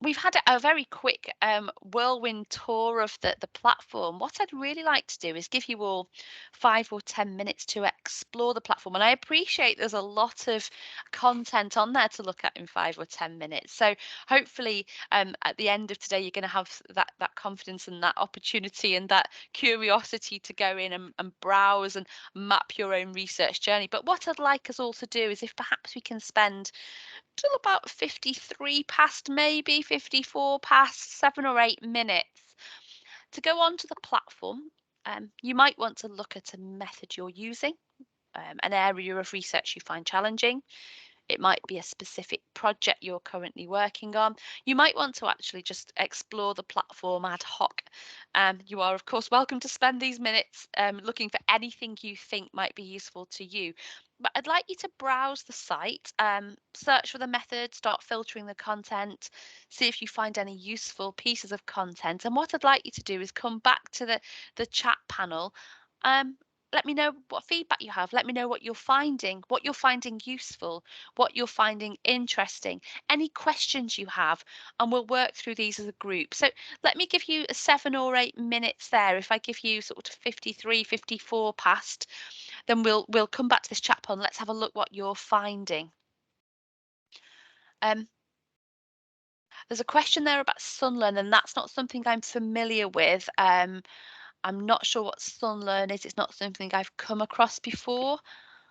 We've had a very quick whirlwind tour of the platform. What I'd really like to do is give you all 5 or 10 minutes to explore the platform. And I appreciate there's a lot of content on there to look at in 5 or 10 minutes. So hopefully at the end of today, you're going to have that confidence and that opportunity and that curiosity to go in and browse and map your own research journey. But what I'd like us all to do is if perhaps we can spend till about 53 past, maybe 54 past, 7 or 8 minutes to go onto the platform. You might want to look at a method you're using, an area of research you find challenging. It might be a specific project you're currently working on. You might want to actually just explore the platform ad hoc. You are, of course, welcome to spend these minutes looking for anything you think might be useful to you. But I'd like you to browse the site, search for the method, start filtering the content, see if you find any useful pieces of content. And what I'd like you to do is come back to the chat panel. Let me know what feedback you have. Let me know what you're finding useful, what you're finding interesting, any questions you have, and we'll work through these as a group. So let me give you 7 or 8 minutes there. If I give you sort of 53, 54 past, then we'll come back to this chat panel. Let's have a look what you're finding. There's a question there about Sunlearn, and that's not something I'm familiar with. I'm not sure what Sunlearn is. It's not something I've come across before.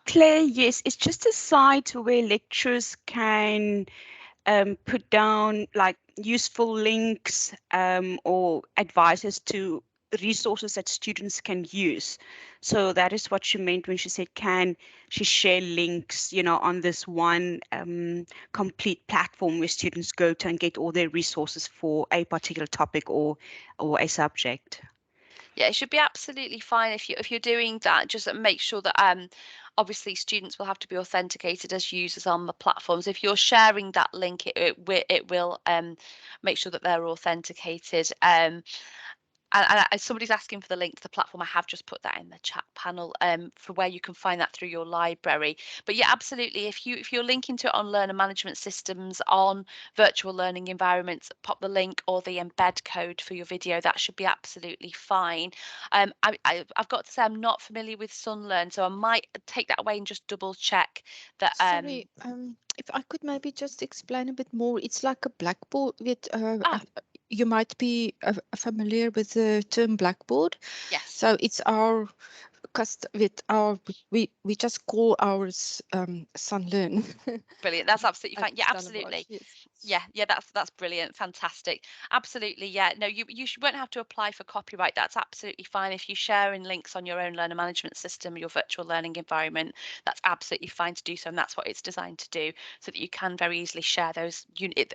Claire, yes, it's just a site where lecturers can put down like useful links or advices to resources that students can use. So that is what she meant when she said, can she share links, you know, on this one complete platform where students go to and get all their resources for a particular topic or a subject. Yeah, it should be absolutely fine if you're doing that. Just make sure that obviously students will have to be authenticated as users on the platforms. If you're sharing that link, it will make sure that they're authenticated. And somebody's asking for the link to the platform. I have just put that in the chat panel for where you can find that through your library. But yeah, absolutely. If you're linking to it on learner management systems, on virtual learning environments, pop the link or the embed code for your video. That should be absolutely fine. I've got to say I'm not familiar with Sunlearn, so I might take that away and just double check that. Sorry, if I could maybe just explain a bit more. It's like a blackboard with you might be familiar with the term blackboard. Yes. So it's our we just call ours Sunlearn. Brilliant. That's absolutely at fine. Yeah, Stellenbosch, absolutely. yes. Yeah, that's brilliant. Fantastic. Absolutely. Yeah. No, you won't have to apply for copyright. That's absolutely fine. If you share in links on your own learner management system, your virtual learning environment, that's absolutely fine to do so. And that's what it's designed to do, so that you can very easily share those.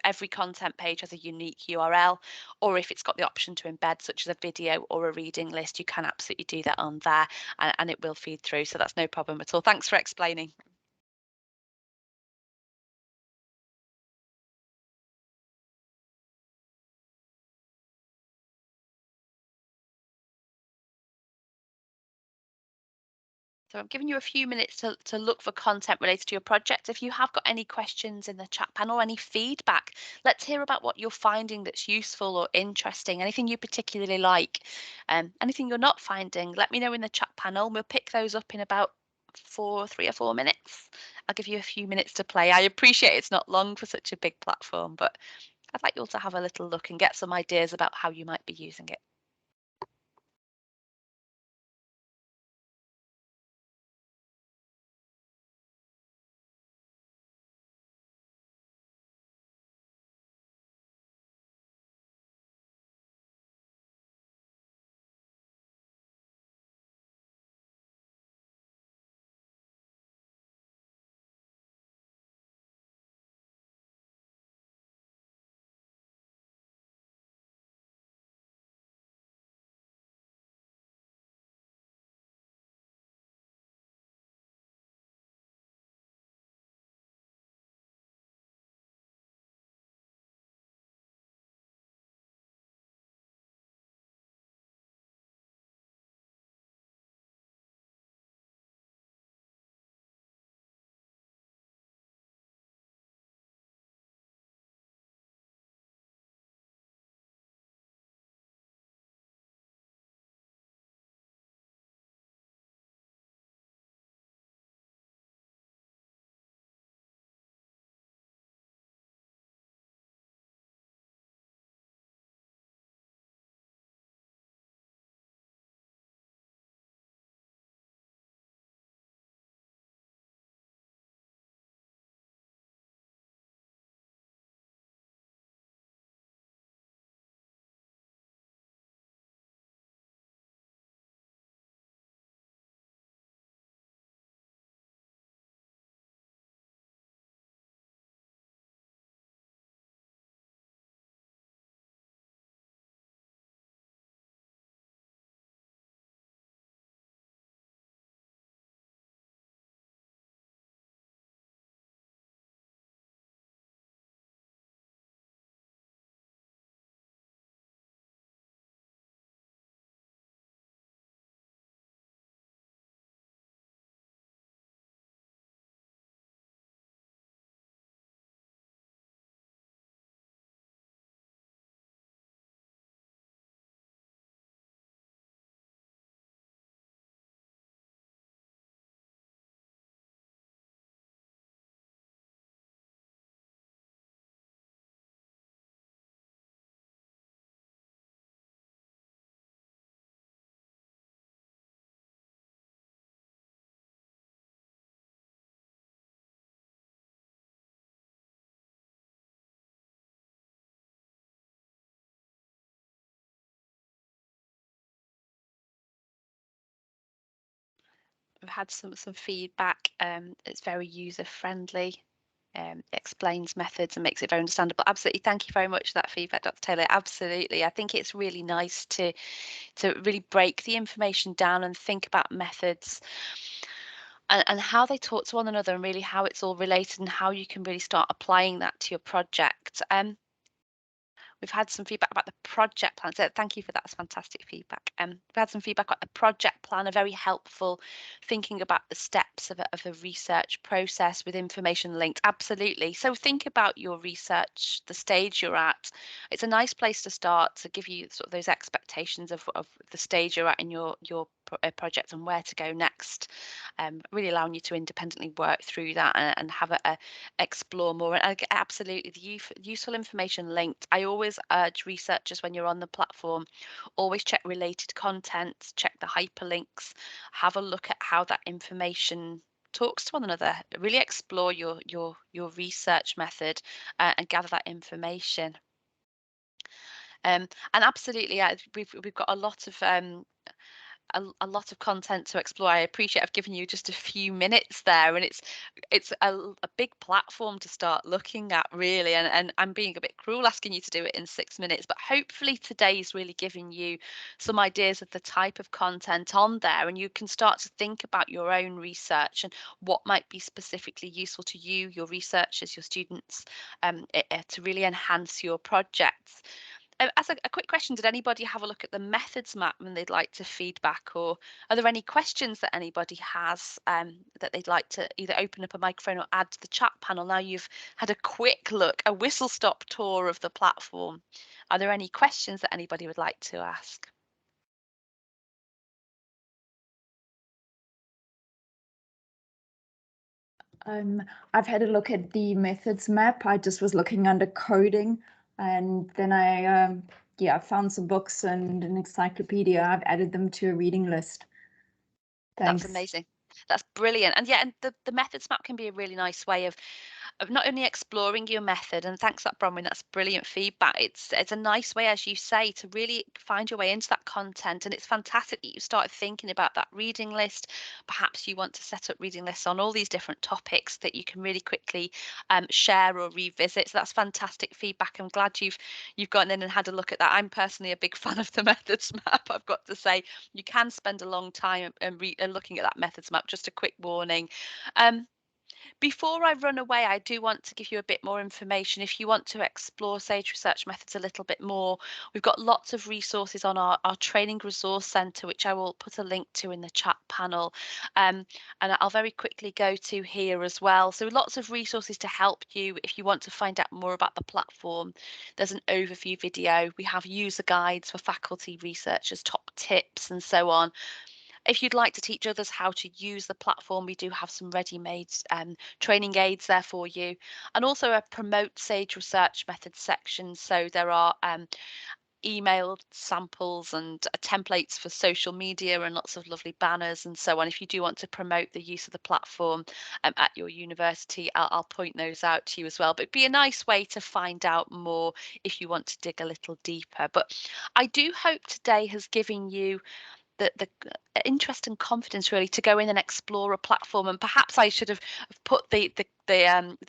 Every content page has a unique URL, or if it's got the option to embed, such as a video or a reading list, you can absolutely do that on there, and it will feed through. So that's no problem at all. Thanks for explaining. So I'm giving you a few minutes to look for content related to your project. If you have got any questions in the chat panel, any feedback, let's hear about what you're finding that's useful or interesting, anything you particularly like, anything you're not finding, let me know in the chat panel. We'll pick those up in about for 3 or 4 minutes. I'll give you a few minutes to play. I appreciate it's not long for such a big platform, but I'd like you all to have a little look and get some ideas about how you might be using it. We've had some feedback. It's very user friendly. Explains methods and makes it very understandable. Absolutely, thank you very much for that feedback, Dr. Taylor. Absolutely, I think it's really nice to really break the information down and think about methods and how they talk to one another, and really how it's all related and how you can really start applying that to your project. We've had some feedback about the project plan. So thank you for that. That's fantastic feedback. We've had some feedback about the project plan, are very helpful, thinking about the steps of a research process with information linked. Absolutely. So think about your research, the stage you're at. It's a nice place to start to give you sort of those expectations of the stage you're at in your project and where to go next. Really allowing you to independently work through that and have a explore more. And absolutely, the useful information linked. I always urge researchers, when you're on the platform, always check related content, check the hyperlinks, have a look at how that information talks to one another. Really explore your research method and gather that information. And absolutely, we've got a lot of a lot of content to explore. I appreciate I've given you just a few minutes there, and it's a big platform to start looking at, really, and I'm being a bit cruel asking you to do it in 6 minutes, but hopefully today's really giving you some ideas of the type of content on there, and you can start to think about your own research and what might be specifically useful to you, your researchers, your students, to really enhance your projects. As a quick question, did anybody have a look at the methods map and they'd like to feedback, or are there any questions that anybody has that they'd like to either open up a microphone or add to the chat panel? Now you've had a quick look, a whistle-stop tour of the platform. Are there any questions that anybody would like to ask? I've had a look at the methods map. I just was looking under coding, and then I found some books and an encyclopedia. I've added them to a reading list. Thanks. That's amazing. That's brilliant. And yeah, and the methods map can be a really nice way of not only exploring your method, and thanks that Bronwyn, that's brilliant feedback. It's a nice way, as you say, to really find your way into that content. And it's fantastic that you started thinking about that reading list. Perhaps you want to set up reading lists on all these different topics that you can really quickly share or revisit. So that's fantastic feedback. I'm glad you've gone in and had a look at that. I'm personally a big fan of the methods map. I've got to say, you can spend a long time looking at that methods map. Just a quick warning. Before I run away, I do want to give you a bit more information. If you want to explore Sage Research Methods a little bit more, we've got lots of resources on our training resource centre, which I will put a link to in the chat panel. And I'll very quickly go to here as well. So lots of resources to help you if you want to find out more about the platform. There's an overview video. We have user guides for faculty, researchers, top tips, and so on. If you'd like to teach others how to use the platform, we do have some ready-made training aids there for you, and also a promote Sage Research Methods section. So there are emailed samples and templates for social media and lots of lovely banners and so on. If you do want to promote the use of the platform at your university, I'll point those out to you as well. But it'd be a nice way to find out more if you want to dig a little deeper. But I do hope today has given you the interest and confidence really to go in and explore a platform. And perhaps I should have put the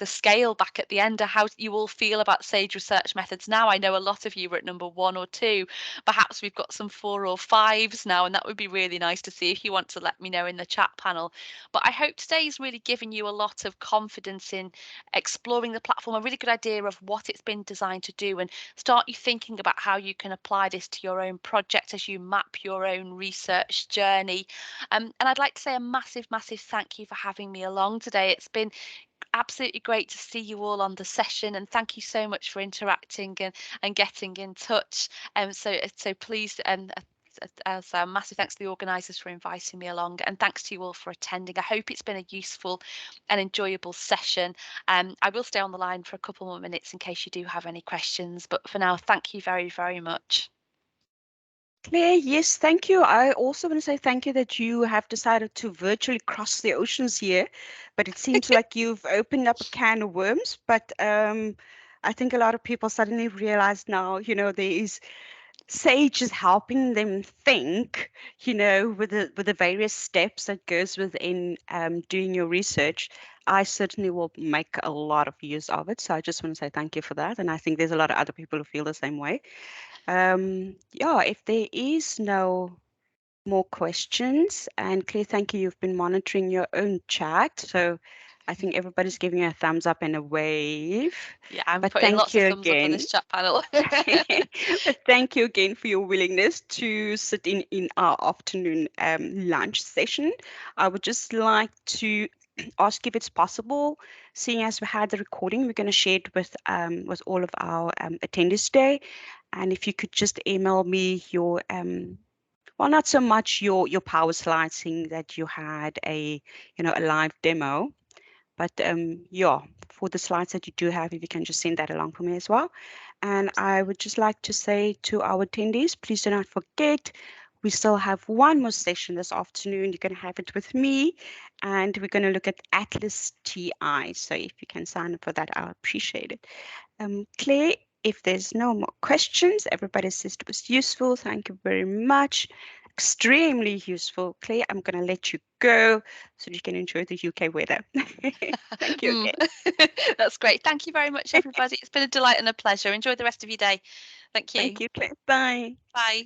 scale back at the end of how you all feel about Sage Research Methods now. I know a lot of you were at number 1 or 2. Perhaps we've got some 4 or 5s now, and that would be really nice to see if you want to let me know in the chat panel. But I hope today's really given you a lot of confidence in exploring the platform, a really good idea of what it's been designed to do, and start you thinking about how you can apply this to your own project as you map your own research journey. And I'd like to say a massive thank you for having me along today. It's been absolutely great to see you all on the session, and thank you so much for interacting and getting in touch. So please, as a massive thanks to the organisers for inviting me along, and thanks to you all for attending. I hope it's been a useful and enjoyable session. I will stay on the line for a couple more minutes in case you do have any questions, but for now, thank you very much. Claire, yes, thank you. I also want to say thank you that you have decided to virtually cross the oceans here, but it seems like you've opened up a can of worms. But I think a lot of people suddenly realize now, there is Sage is helping them think, with the various steps that goes within doing your research. I certainly will make a lot of use of it. So I just want to say thank you for that. And I think there's a lot of other people who feel the same way. If there is no more questions, and Claire, thank you. You've been monitoring your own chat. So I think everybody's giving you a thumbs up and a wave. Yeah, I'm putting lots of thumbs up on this chat panel. But thank you again for your willingness to sit in our afternoon lunch session. I would just like to ask if it's possible, seeing as we had the recording, we're going to share it with all of our attendees today. And if you could just email me your well, not so much your power slides, seeing that you had a live demo, but for the slides that you do have, if you can just send that along for me as well. And I would just like to say to our attendees, please do not forget, we still have one more session this afternoon. You're going to have it with me, and we're going to look at Atlas TI. So if you can sign up for that, I'll appreciate it. Claire, if there's no more questions, everybody says it was useful. Thank you very much. Extremely useful. Claire, I'm going to let you go so you can enjoy the UK weather. Thank you again. That's great. Thank you very much, everybody. It's been a delight and a pleasure. Enjoy the rest of your day. Thank you. Thank you, Claire. Bye. Bye.